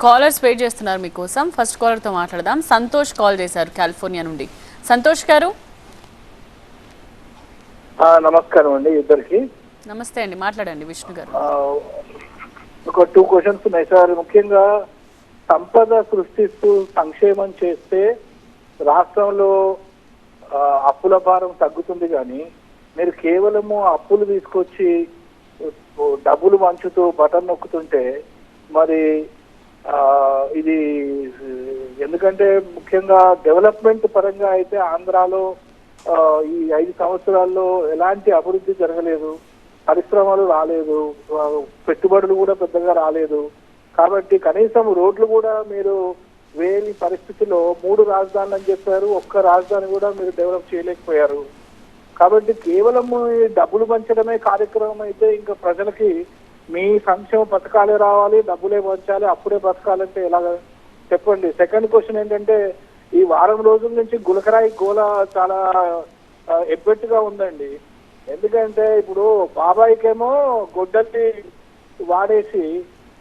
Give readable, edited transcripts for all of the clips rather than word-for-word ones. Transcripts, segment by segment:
Callers wait చేస్తున్నారు మీకోసం. First కాలర్తో మాట్లాడదాం. సంతోష్ కాల్ చేశారు కాలిఫోర్నియా నుండి. సంతోష్ గారు నమస్కారం అండి ఇద్దరికి. నమస్తే అండి, మాట్లాడండి విష్ణు గారు. ఒక 2 క్వశ్చన్స్ ఉన్నాయి సార్. ముఖ్యంగా సంపద సృష్టిస్తూ సంక్షేమం చేస్తే రాష్ట్రంలో అప్పుల భారం తగ్గుతుంది, కానీ మీరు కేవలము అప్పులు తీసుకొచ్చి డబ్బులు పంచుతూ బటన్ నొక్కుతుంటే మరి ఇది ఎందుకంటే ముఖ్యంగా డెవలప్మెంట్ పరంగా అయితే ఆంధ్రాలో ఈ 5 సంవత్సరాల్లో ఎలాంటి అభివృద్ధి జరగలేదు, పరిశ్రమలు రాలేదు, పెట్టుబడులు కూడా పెద్దగా రాలేదు. కాబట్టి కనీసం రోడ్లు కూడా మీరు వేరే పరిస్థితిలో 3 రాజధానులు అని చెప్పారు, ఒక్క రాజధాని కూడా మీరు డెవలప్ చేయలేకపోయారు. కాబట్టి కేవలం డబ్బులు పంచడమే కార్యక్రమం అయితే ఇంకా ప్రజలకి మీ సంక్షేమ పథకాలే రావాలి, డబ్బులే పంచాలి, అప్పుడే బతకాలంటే ఎలాగ చెప్పండి. సెకండ్ క్వశ్చన్ ఏంటంటే ఈ వారం రోజుల నుంచి గులకరాయి గోల చాలా ఎబ్బెట్టుగా ఉందండి. ఎందుకంటే ఇప్పుడు బాబాయికేమో గొడ్డల్ని వాడేసి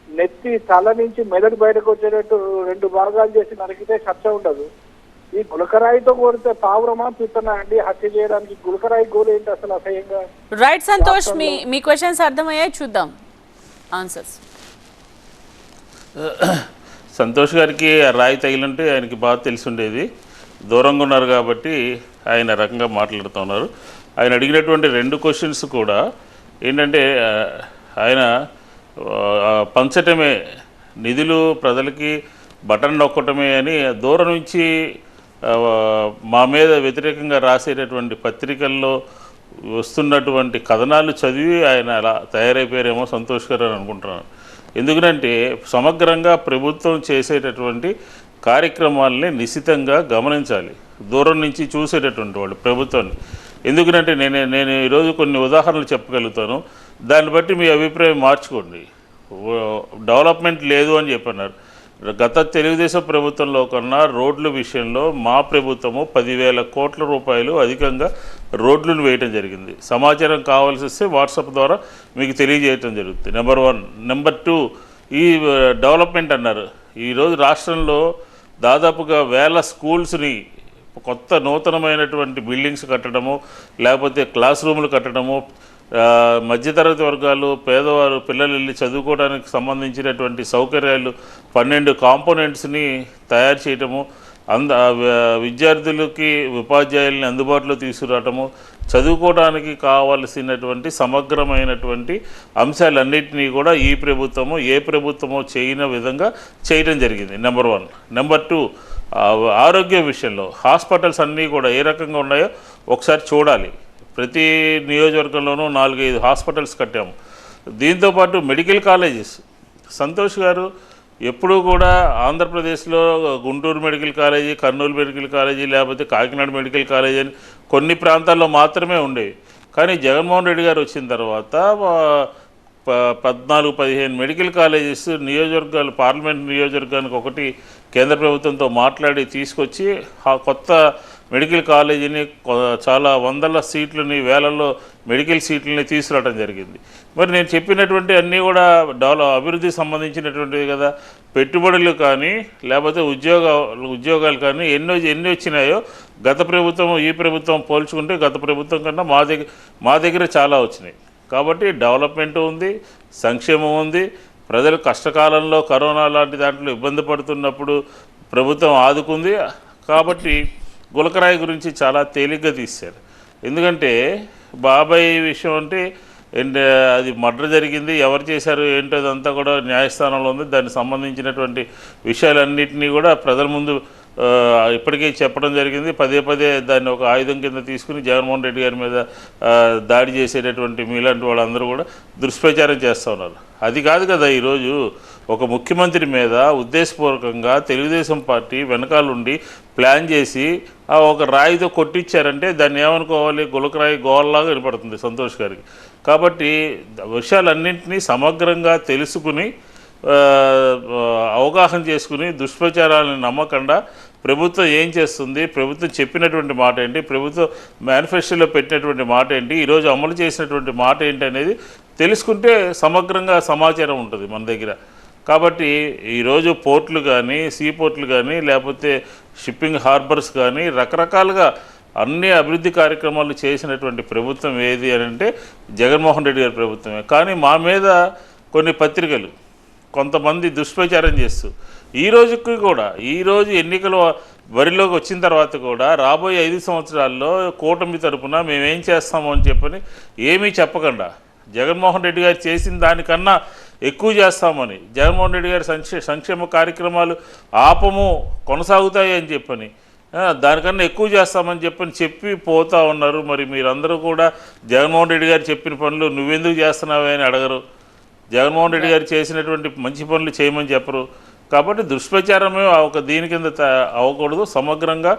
నెత్తి తల నుంచి మెదడు బయటకు వచ్చేటట్టు 2 భాగాలు చేసి నరికితే చర్చ ఉండదు. ఈ గులకరాయితో కోరితే పావురమా పిత్తనా అండి హత్య చేయడానికి? గులకరాయి గోలు ఏంటి అసలు అసహ్యంగా? రైట్ సంతోష్, మీ క్వశ్చన్స్ అర్థమయ్యాయి, చూద్దాం ఆన్సర్స్. సంతోష్ గారికి రాయి తగిలింటే ఆయనకి బాగా తెలిసి ఉండేది. దూరంగా ఉన్నారు కాబట్టి ఆయన రకంగా మాట్లాడుతున్నారు. ఆయన అడిగినటువంటి 2 క్వశ్చన్స్ కూడా ఏంటంటే ఆయన పంచటమే, నిధులు ప్రజలకి బటన్ నొక్కటమే అని దూరం నుంచి మా మీద వ్యతిరేకంగా రాసేటటువంటి పత్రికల్లో వస్తున్నటువంటి కథనాలు చదివి ఆయన అలా తయారైపోయారేమో సంతోష్ గారు అని అనుకుంటున్నాను. ఎందుకంటే సమగ్రంగా ప్రభుత్వం చేసేటటువంటి కార్యక్రమాలని నిశితంగా గమనించాలి, దూరం నుంచి చూసేటటువంటి వాళ్ళు ప్రభుత్వాన్ని. ఎందుకంటే నేను ఈరోజు కొన్ని ఉదాహరణలు చెప్పగలుగుతాను, దాన్ని బట్టి మీ అభిప్రాయం మార్చుకోండి. డెవలప్మెంట్ లేదు అని చెప్పన్నారు. గత తెలుగుదేశం ప్రభుత్వంలో కన్నా రోడ్ల విషయంలో మా ప్రభుత్వము 10,000 కోట్ల రూపాయలు అధికంగా రోడ్లను వేయటం జరిగింది. సమాచారం కావాల్సి వస్తే వాట్సాప్ ద్వారా మీకు తెలియజేయటం జరుగుతుంది. నెంబర్ 1. నెంబర్ 2, ఈ డెవలప్మెంట్ అన్నారు. ఈరోజు రాష్ట్రంలో దాదాపుగా 1000 స్కూల్స్ని కొత్త నూతనమైనటువంటి బిల్డింగ్స్ కట్టడము, లేకపోతే క్లాస్ రూములు కట్టడము, మధ్యతరగతి వర్గాలు పేదవారు పిల్లలు వెళ్ళి చదువుకోవడానికి సంబంధించినటువంటి సౌకర్యాలు 12 కాంపోనెంట్స్ని తయారు చేయటము, విద్యార్థులకి ఉపాధ్యాయుల్ని అందుబాటులో తీసుకురావటము, చదువుకోవడానికి కావలసినటువంటి సమగ్రమైనటువంటి అంశాలన్నింటినీ కూడా ఈ ప్రభుత్వము ఏ ప్రభుత్వమో చేయని విధంగా చేయడం జరిగింది. నెంబర్ 1. నెంబర్ 2, ఆరోగ్య విషయంలో హాస్పిటల్స్ అన్నీ కూడా ఏ రకంగా ఉన్నాయో ఒకసారి చూడాలి. ప్రతి నియోజకవర్గంలోనూ 4-5 హాస్పిటల్స్ కట్టాము. దీంతోపాటు మెడికల్ కాలేజెస్. సంతోష్ గారు ఎప్పుడూ కూడా ఆంధ్రప్రదేశ్లో Guntur medical college, Kurnool medical college, లేకపోతే కాకినాడ మెడికల్ కాలేజీ అని కొన్ని ప్రాంతాల్లో మాత్రమే ఉండేవి. కానీ జగన్మోహన్ రెడ్డి గారు వచ్చిన తర్వాత 14-15 మెడికల్ కాలేజెస్ నియోజకవర్గాలు, పార్లమెంట్ నియోజకవర్గానికి ఒకటి కేంద్ర ప్రభుత్వంతో మాట్లాడి తీసుకొచ్చి కొత్త మెడికల్ కాలేజీని చాలా వందల సీట్లని, వేలల్లో మెడికల్ సీట్లని తీసుకురావడం జరిగింది. మరి నేను చెప్పినటువంటి అన్నీ కూడా అభివృద్ధికి సంబంధించినటువంటివి కదా. పెట్టుబడులు కానీ లేకపోతే ఉద్యోగాలు కానీ ఎన్ని వచ్చినాయో గత ప్రభుత్వం ఈ ప్రభుత్వం పోల్చుకుంటే గత ప్రభుత్వం కన్నా మా దగ్గర చాలా వచ్చినాయి. కాబట్టి డెవలప్మెంట్ ఉంది, సంక్షేమం ఉంది. ప్రజలు కష్టకాలంలో కరోనా లాంటి దాంట్లో ఇబ్బంది పడుతున్నప్పుడు ప్రభుత్వం ఆదుకుంది. కాబట్టి గులకరాయి గురించి చాలా తేలిగ్గా తీశారు. ఎందుకంటే బాబాయ్ విషయం అంటే అది మర్డర్ జరిగింది, ఎవరు చేశారు ఏంటో అదంతా కూడా న్యాయస్థానంలో ఉంది. దానికి సంబంధించినటువంటి విషయాలన్నింటినీ కూడా ప్రజల ముందు ఇప్పటికే చెప్పడం జరిగింది. పదే దాన్ని ఒక ఆయుధం కింద తీసుకుని జగన్మోహన్ రెడ్డి గారి మీద దాడి చేసేటటువంటి మీలాంటి వాళ్ళందరూ కూడా దుష్ప్రచారం చేస్తూ ఉన్నారు. అది కాదు కదా, ఈరోజు ఒక ముఖ్యమంత్రి మీద ఉద్దేశపూర్వకంగా తెలుగుదేశం పార్టీ వెనకాలండి ప్లాన్ చేసి ఒక రాయితో కొట్టించారంటే దాన్ని ఏమనుకోవాలి? గులకరాయి గోల్లాగా వినపడుతుంది సంతోష్ గారికి. కాబట్టి విషయాలన్నింటినీ సమగ్రంగా తెలుసుకుని అవగాహన చేసుకుని దుష్ప్రచారాలను నమ్మకుండా ప్రభుత్వం ఏం చేస్తుంది, ప్రభుత్వం చెప్పినటువంటి మాట ఏంటి, ప్రభుత్వం మేనిఫెస్టోలో పెట్టినటువంటి మాట ఏంటి, ఈరోజు అమలు చేసినటువంటి మాట ఏంటి అనేది తెలుసుకుంటే సమగ్రంగా సమాచారం ఉంటుంది మన దగ్గర. కాబట్టి ఈరోజు పోర్ట్లు కానీ సీ పోర్ట్లు కానీ లేకపోతే షిప్పింగ్ హార్బర్స్ కానీ రకరకాలుగా అన్ని అభివృద్ధి కార్యక్రమాలు చేసినటువంటి ప్రభుత్వం ఏది అని అంటే జగన్మోహన్ రెడ్డి గారి ప్రభుత్వమే. కానీ మా మీద కొన్ని పత్రికలు కొంతమంది దుష్ప్రచారం చేస్తూ ఈరోజు ఎన్నికల బరిలోకి వచ్చిన తర్వాత కూడా రాబోయే 5 సంవత్సరాల్లో కూటమి తరపున మేమేం చేస్తాము అని చెప్పని ఏమీ చెప్పకుండా జగన్మోహన్ రెడ్డి గారు చేసిన దానికన్నా ఎక్కువ చేస్తామని, జగన్మోహన్ రెడ్డి గారి సంక్షేమ కార్యక్రమాలు ఆపము కొనసాగుతాయి అని చెప్పని, దానికన్నా ఎక్కువ చేస్తామని చెప్పి పోతూ ఉన్నారు. మరి మీరందరూ కూడా జగన్మోహన్ రెడ్డి గారు చెప్పిన పనులు నువ్వెందుకు చేస్తున్నావే అని అడగరు, జగన్మోహన్ రెడ్డి గారు చేసినటువంటి మంచి పనులు చేయమని చెప్పరు. కాబట్టి దుష్ప్రచారమే ఒక దీని కింద అవ్వకూడదు. సమగ్రంగా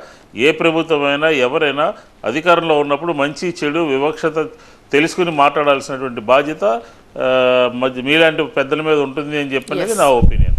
ఏ ప్రభుత్వమైనా ఎవరైనా అధికారంలో ఉన్నప్పుడు మంచి చెడు వివక్షత తెలుసుకుని మాట్లాడాల్సినటువంటి బాధ్యత మీలాంటి పెద్దల మీద ఉంటుంది అని చెప్పనేది నా ఒపీనియన్.